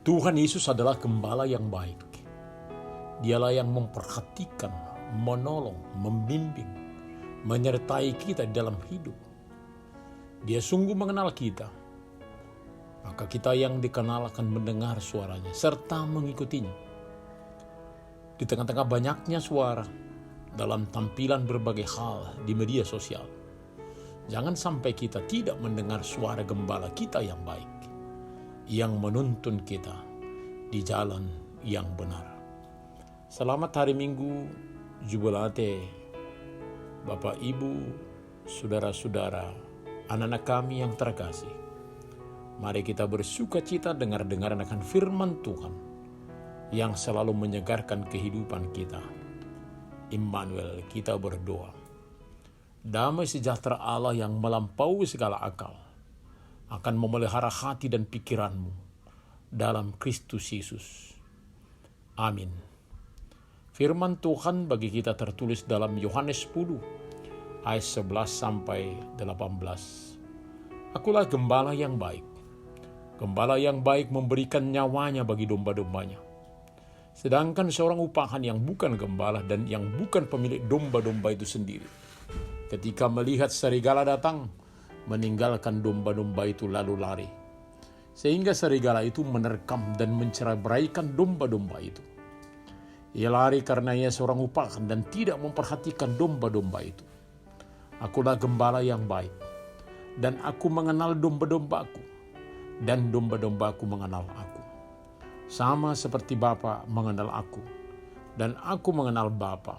Tuhan Yesus adalah gembala yang baik. Dialah yang memperhatikan, menolong, membimbing, menyertai kita di dalam hidup. Dia sungguh mengenal kita. Maka kita yang dikenal akan mendengar suaranya serta mengikutinya. Di tengah-tengah banyaknya suara dalam tampilan berbagai hal di media sosial, jangan sampai kita tidak mendengar suara gembala kita yang baik, yang menuntun kita di jalan yang benar. Selamat hari Minggu, Jubilate, Bapak Ibu, saudara-saudara, anak-anak kami yang terkasih. Mari kita bersuka cita dengar-dengaran akan firman Tuhan yang selalu menyegarkan kehidupan kita. Immanuel, kita berdoa. Damai sejahtera Allah yang melampaui segala akal akan memelihara hati dan pikiranmu dalam Kristus Yesus. Amin. Firman Tuhan bagi kita tertulis dalam Yohanes 10 ayat 11 sampai 18. Akulah gembala yang baik. Gembala yang baik memberikan nyawanya bagi domba-dombanya. Sedangkan seorang upahan yang bukan gembala dan yang bukan pemilik domba-domba itu sendiri, ketika melihat serigala datang, meninggalkan domba-domba itu lalu lari. Sehingga serigala itu menerkam dan mencerai-beraikan domba-domba itu. Ia lari karena ia seorang upahan dan tidak memperhatikan domba-domba itu. Akulah gembala yang baik, dan aku mengenal domba-dombaku, dan domba-dombaku mengenal aku. Sama seperti Bapa mengenal aku, dan aku mengenal Bapa,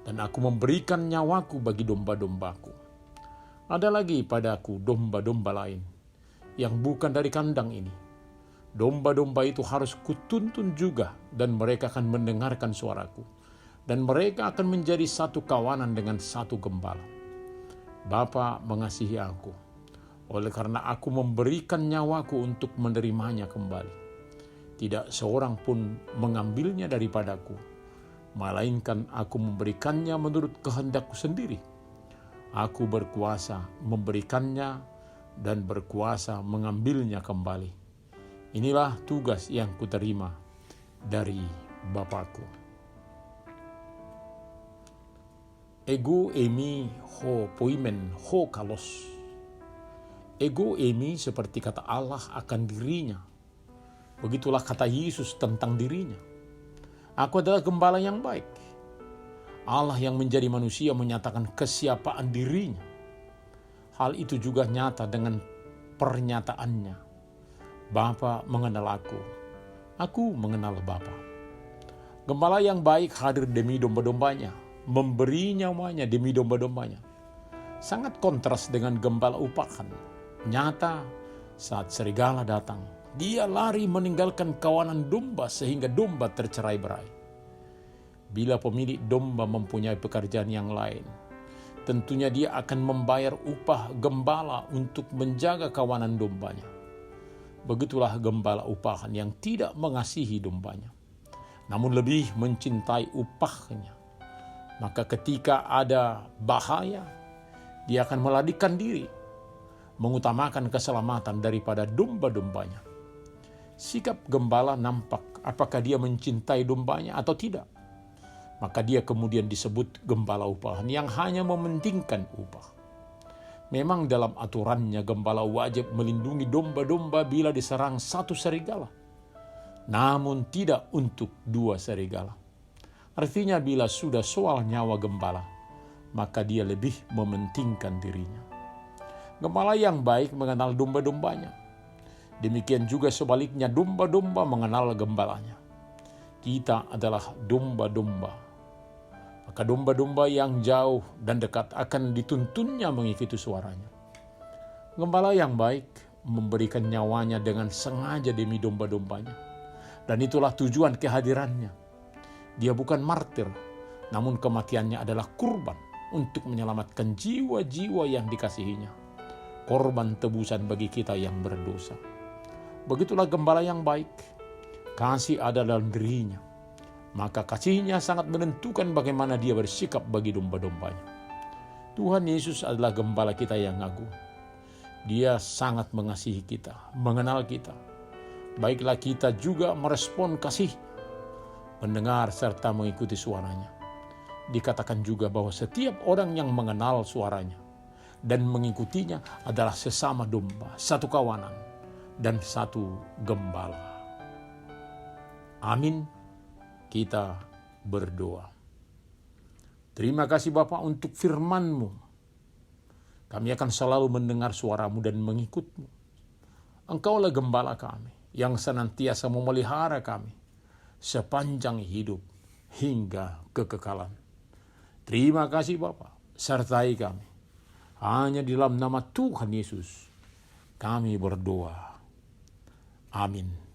dan aku memberikan nyawaku bagi domba-dombaku. Ada lagi padaku domba-domba lain yang bukan dari kandang ini. Domba-domba itu harus kutuntun juga, dan mereka akan mendengarkan suaraku, dan mereka akan menjadi satu kawanan dengan satu gembala. Bapa mengasihi aku, oleh karena aku memberikan nyawaku untuk menerimanya kembali. Tidak seorang pun mengambilnya daripadaku, melainkan aku memberikannya menurut kehendakku sendiri. Aku berkuasa memberikannya dan berkuasa mengambilnya kembali. Inilah tugas yang kuterima dari Bapakku. Ego emi ho poimen ho kalos. Ego emi seperti kata Allah akan dirinya. Begitulah kata Yesus tentang dirinya. Aku adalah gembala yang baik. Allah yang menjadi manusia menyatakan kesiapaan dirinya. Hal itu juga nyata dengan pernyataannya. Bapa mengenal aku mengenal Bapa. Gembala yang baik hadir demi domba-dombanya, memberi nyawanya demi domba-dombanya. Sangat kontras dengan gembala upahan. Nyata saat serigala datang, dia lari meninggalkan kawanan domba sehingga domba tercerai-berai. Bila pemilik domba mempunyai pekerjaan yang lain, tentunya dia akan membayar upah gembala untuk menjaga kawanan dombanya. Begitulah gembala upahan yang tidak mengasihi dombanya, namun lebih mencintai upahnya. Maka ketika ada bahaya, dia akan melarikan diri, mengutamakan keselamatan daripada domba-dombanya. Sikap gembala nampak apakah dia mencintai dombanya atau tidak. Maka dia kemudian disebut gembala upahan yang hanya mementingkan upah. Memang dalam aturannya gembala wajib melindungi domba-domba bila diserang satu serigala, namun tidak untuk dua serigala. Artinya bila sudah soal nyawa gembala, maka dia lebih mementingkan dirinya. Gembala yang baik mengenal domba-dombanya. Demikian juga sebaliknya domba-domba mengenal gembalanya. Kita adalah domba-domba. Maka domba-domba yang jauh dan dekat akan dituntunnya mengikuti suaranya. Gembala yang baik memberikan nyawanya dengan sengaja demi domba-dombanya. Dan itulah tujuan kehadirannya. Dia bukan martir, namun kematiannya adalah kurban untuk menyelamatkan jiwa-jiwa yang dikasihinya. Korban tebusan bagi kita yang berdosa. Begitulah gembala yang baik. Kasih ada dalam dirinya. Maka kasihnya sangat menentukan bagaimana dia bersikap bagi domba-dombanya. Tuhan Yesus adalah gembala kita yang agung. Dia sangat mengasihi kita, mengenal kita. baiklah kita juga merespon kasih, mendengar serta mengikuti suaranya. Dikatakan juga bahwa setiap orang yang mengenal suaranya dan mengikutinya adalah sesama domba, satu kawanan, dan satu gembala. Amin. Kita berdoa. Terima kasih Bapa untuk firman-Mu. Kami akan selalu mendengar suara-Mu dan mengikut-Mu. Engkaulah gembala kami yang senantiasa memelihara kami sepanjang hidup hingga kekekalan. Terima kasih Bapa, sertai kami. Hanya di dalam nama Tuhan Yesus kami berdoa. Amin.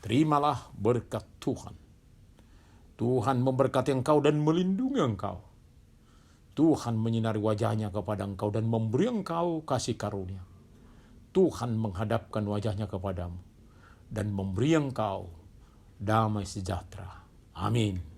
Terimalah berkat Tuhan. Tuhan memberkati engkau dan melindungi engkau. Tuhan menyinari wajahnya kepada engkau dan memberi engkau kasih karunia. Tuhan menghadapkan wajahnya kepadamu dan memberi engkau damai sejahtera. Amin.